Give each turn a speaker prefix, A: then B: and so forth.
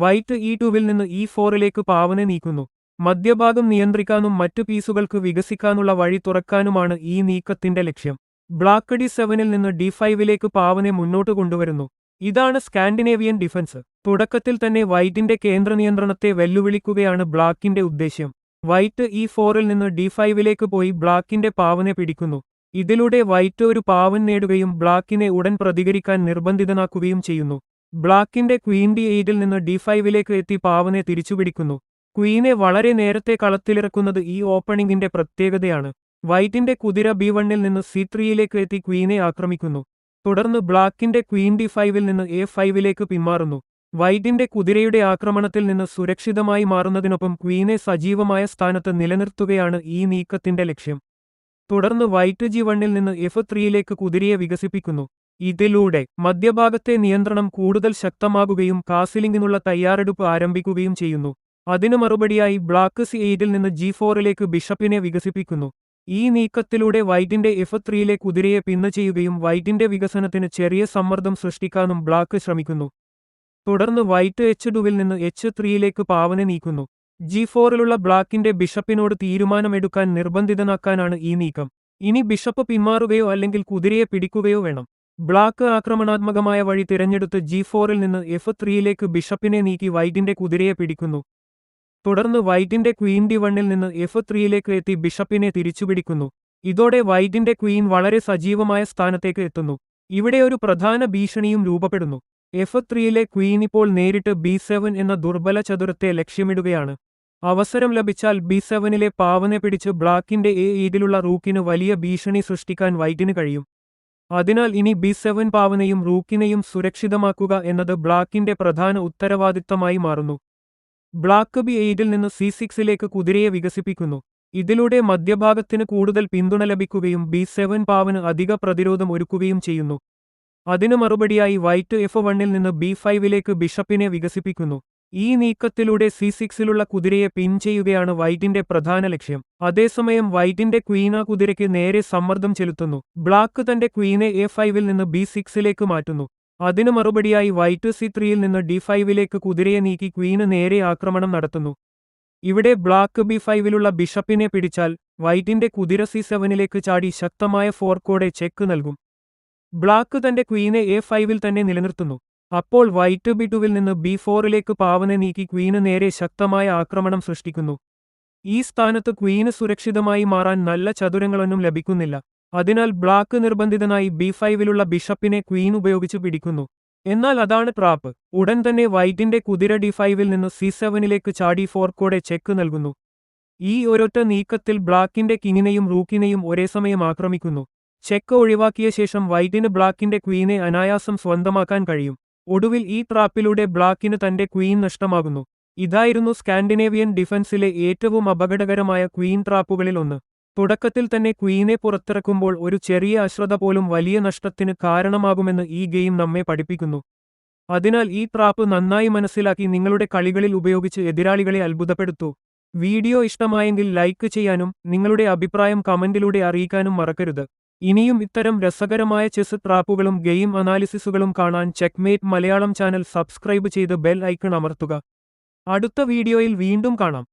A: White E2വിൽ നിന്ന് E4ലേക്ക് പാവനെ നീക്കുന്നു. മധ്യഭാഗം നിയന്ത്രിക്കാനും മറ്റു പീസുകൾക്ക് വികസിക്കാനുള്ള വഴി തുറക്കാനുമാണ് ഈ നീക്കത്തിന്റെ ലക്ഷ്യം. ബ്ലാക്ക് D7ൽ നിന്ന് D5ലേക്ക് പാവനെ മുന്നോട്ട് കൊണ്ടുവരുന്നു. ഇതാണ് സ്കാൻഡിനേവിയൻ ഡിഫൻസ്. തുടക്കത്തിൽ തന്നെ വൈറ്റിന്റെ കേന്ദ്രനിയന്ത്രണത്തെ വെല്ലുവിളിക്കുകയാണ് ബ്ലാക്കിന്റെ ഉദ്ദേശ്യം. വൈറ്റ് E4ൽ നിന്ന് D5ലേക്ക് പോയി ബ്ലാക്കിന്റെ പാവനെ പിടിക്കുന്നു. ഇതിലൂടെ വൈറ്റ് ഒരു പാവൻ നേടുകയും ബ്ലാക്കിനെ ഉടൻ പ്രതികരിക്കാൻ നിർബന്ധിതനാക്കുകയും ചെയ്യുന്നു. ബ്ലാക്കിന്റെ ക്വീൻ D8ൽ നിന്ന് D5ലേക്ക് എത്തി പാവനെ തിരിച്ചുപിടിക്കുന്നു. ക്വീനെ വളരെ നേരത്തെ കളത്തിലിറക്കുന്നത് ഈ ഓപ്പണിംഗിന്റെ പ്രത്യേകതയാണ്. വൈറ്റിന്റെ കുതിര B1ൽ നിന്ന് C3യിലേക്ക് എത്തി ക്വീനെ ആക്രമിക്കുന്നു. തുടർന്ന് ബ്ലാക്കിന്റെ ക്വീൻ D5ൽ നിന്ന് A5ലേക്ക് പിന്മാറുന്നു. വൈറ്റിന്റെ കുതിരയുടെ ആക്രമണത്തിൽ നിന്ന് സുരക്ഷിതമായി മാറുന്നതിനൊപ്പം ക്വീനെ സജീവമായ സ്ഥാനത്ത് നിലനിർത്തുകയാണ് ഈ നീക്കത്തിന്റെ ലക്ഷ്യം. തുടർന്ന് വൈറ്റ് G1ൽ നിന്ന് F3യിലേക്ക് കുതിരയെ വികസിപ്പിക്കുന്നു. ഇതിലൂടെ മധ്യഭാഗത്തെ നിയന്ത്രണം കൂടുതൽ ശക്തമാകുകയും കാസിലിംഗിനുള്ള തയ്യാറെടുപ്പ് ആരംഭിക്കുകയും ചെയ്യുന്നു. അതിനു മറുപടിയായി ബ്ലാക്ക് C8ൽ നിന്ന് G4ലേക്ക് ബിഷപ്പിനെ വികസിപ്പിക്കുന്നു. ഈ നീക്കത്തിലൂടെ വൈറ്റിന്റെ F3യിലെ കുതിരയെ പിന്ന് ചെയ്യുകയും വൈറ്റിന്റെ വികസനത്തിന് ചെറിയ സമ്മർദ്ദം സൃഷ്ടിക്കാനും ബ്ലാക്ക് ശ്രമിക്കുന്നു. തുടർന്ന് വൈറ്റ് H2വിൽ നിന്ന് H3യിലേക്ക് പാവനെ നീക്കുന്നു. G4ലുള്ള ബ്ലാക്കിന്റെ ബിഷപ്പിനോട് തീരുമാനമെടുക്കാൻ നിർബന്ധിതനാക്കാനാണ് ഈ നീക്കം. ഇനി ബിഷപ്പ് പിന്മാറുകയോ അല്ലെങ്കിൽ കുതിരയെ പിടിക്കുകയോ വേണം. ബ്ലാക്ക് ആക്രമണാത്മകമായ വഴി തിരഞ്ഞെടുത്ത് G4ൽ നിന്ന് F3യിലേക്ക് ബിഷപ്പിനെ നീക്കി വൈറ്റിന്റെ കുതിരയെ പിടിക്കുന്നു. തുടർന്ന് വൈറ്റിന്റെ ക്വീൻ D1ൽ നിന്ന് F3യിലേക്ക് എത്തി ബിഷപ്പിനെ തിരിച്ചുപിടിക്കുന്നു. ഇതോടെ വൈറ്റിന്റെ ക്വീൻ വളരെ സജീവമായ സ്ഥാനത്തേക്ക് എത്തുന്നു. ഇവിടെ ഒരു പ്രധാന ഭീഷണിയും രൂപപ്പെടുന്നു. F3യിലെ ക്വീൻ ഇപ്പോൾ നേരിട്ട് B7 എന്ന ദുർബല ചതുരത്തെ ലക്ഷ്യമിടുകയാണ്. അവസരം ലഭിച്ചാൽ B7ലെ പാവനെ പിടിച്ച് ബ്ലാക്കിന്റെ A8ലുള്ള റൂക്കിന് വലിയ ഭീഷണി സൃഷ്ടിക്കാൻ വൈറ്റിന് കഴിയും. അതിനാൽ ഇനി B7 പാവനെയും റൂക്കിനെയും സുരക്ഷിതമാക്കുക എന്നത് ബ്ലാക്കിന്റെ പ്രധാന ഉത്തരവാദിത്തമായി മാറുന്നു. ബ്ലാക്ക് B8ൽ നിന്ന് C6ലേക്ക് കുതിരയെ വികസിപ്പിക്കുന്നു. ഇതിലൂടെ മധ്യഭാഗത്തിന് കൂടുതൽ പിന്തുണ ലഭിക്കുകയും B7 പാവന് അധിക പ്രതിരോധം ഒരുക്കുകയും ചെയ്യുന്നു. അതിനു മറുപടിയായി വൈറ്റ് F1ൽ നിന്ന് B5ലേക്ക് ബിഷപ്പിനെ വികസിപ്പിക്കുന്നു. ഈ നീക്കത്തിലൂടെ C6ലുള്ള കുതിരയെ പിൻ ചെയ്യുകയാണ് വൈറ്റിന്റെ പ്രധാന ലക്ഷ്യം. അതേസമയം വൈറ്റിന്റെ ക്വീൻ ആ കുതിരയ്ക്ക് നേരെ സമ്മർദ്ദം ചെലുത്തുന്നു. ബ്ലാക്ക് തന്റെ ക്വീനെ A5ൽ നിന്ന് B6ലേക്ക് മാറ്റുന്നു. അതിനു മറുപടിയായി വൈറ്റ് C3യിൽ നിന്ന് D5ലേക്ക് കുതിരയെ നീക്കി ക്വീന് നേരെ ആക്രമണം നടത്തുന്നു. ഇവിടെ ബ്ലാക്ക് B5ലുള്ള ബിഷപ്പിനെ പിടിച്ചാൽ വൈറ്റിന്റെ കുതിര C7ലേക്ക് ചാടി ശക്തമായ ഫോർക്കോടെ ചെക്ക് നൽകും. ബ്ലാക്ക് തന്റെ ക്വീനെ A5ൽ തന്നെ നിലനിർത്തുന്നു. അപ്പോൾ വൈറ്റ് B2വിൽ നിന്ന് B4ലേക്ക് പാവനെ നീക്കി ക്വീന് നേരെ ശക്തമായ ആക്രമണം സൃഷ്ടിക്കുന്നു. ഈ സ്ഥാനത്ത് ക്വീന് സുരക്ഷിതമായി മാറാൻ നല്ല ചതുരങ്ങളൊന്നും ലഭിക്കുന്നില്ല. അതിനാൽ ബ്ലാക്ക് നിർബന്ധിതനായി B5ലുള്ള ബിഷപ്പിനെ ക്വീൻ ഉപയോഗിച്ച് പിടിക്കുന്നു. എന്നാൽ അതാണ് ട്രാപ്പ്. ഉടൻ തന്നെ വൈറ്റിന്റെ കുതിര D5ൽ നിന്ന് C7ലേക്ക് ചാടി ഫോർക്കോടെ ചെക്ക് നൽകുന്നു. ഈ ഒരൊറ്റ നീക്കത്തിൽ ബ്ലാക്കിന്റെ കിങ്ങിനെയും റൂക്കിനെയും ഒരേസമയം ആക്രമിക്കുന്നു. ചെക്ക് ഒഴിവാക്കിയ ശേഷം വൈറ്റിന് ബ്ലാക്കിന്റെ ക്വീനെ അനായാസം സ്വന്തമാക്കാൻ കഴിയും. ഒടുവിൽ ഈ ട്രാപ്പിലൂടെ ബ്ലാക്കിന് തന്റെ ക്വീൻ നഷ്ടമാകുന്നു. ഇതായിരുന്നു സ്കാൻഡിനേവിയൻ ഡിഫൻസിലെ ഏറ്റവും അപകടകരമായ ക്വീൻ ട്രാപ്പുകളിൽ ഒന്ന്. തുടക്കത്തിൽ തന്നെ ക്വീനെ പുറത്തിറക്കുമ്പോൾ ഒരു ചെറിയ അശ്രദ്ധ പോലും വലിയ നഷ്ടത്തിന് കാരണമാകുമെന്ന് ഈ ഗെയിം നമ്മെ പഠിപ്പിക്കുന്നു. അതിനാൽ ഈ ട്രാപ്പ് നന്നായി മനസ്സിലാക്കി നിങ്ങളുടെ കളികളിൽ ഉപയോഗിച്ച് എതിരാളികളെ അത്ഭുതപ്പെടുത്തൂ. വീഡിയോ ഇഷ്ടമായെങ്കിൽ ലൈക്ക് ചെയ്യാനും നിങ്ങളുടെ അഭിപ്രായം കമന്റിലൂടെ അറിയിക്കാനും മറക്കരുത്. ഇനിയും ഇത്തരം രസകരമായ ചെസ് ട്രാപ്പുകളും ഗെയിം അനാലിസിസുകളും കാണാൻ ചെക്ക്മേറ്റ് മലയാളം ചാനൽ സബ്സ്ക്രൈബ് ചെയ്ത് ബെൽ ഐക്കൺ അമർത്തുക. അടുത്ത വീഡിയോയിൽ വീണ്ടും കാണാം.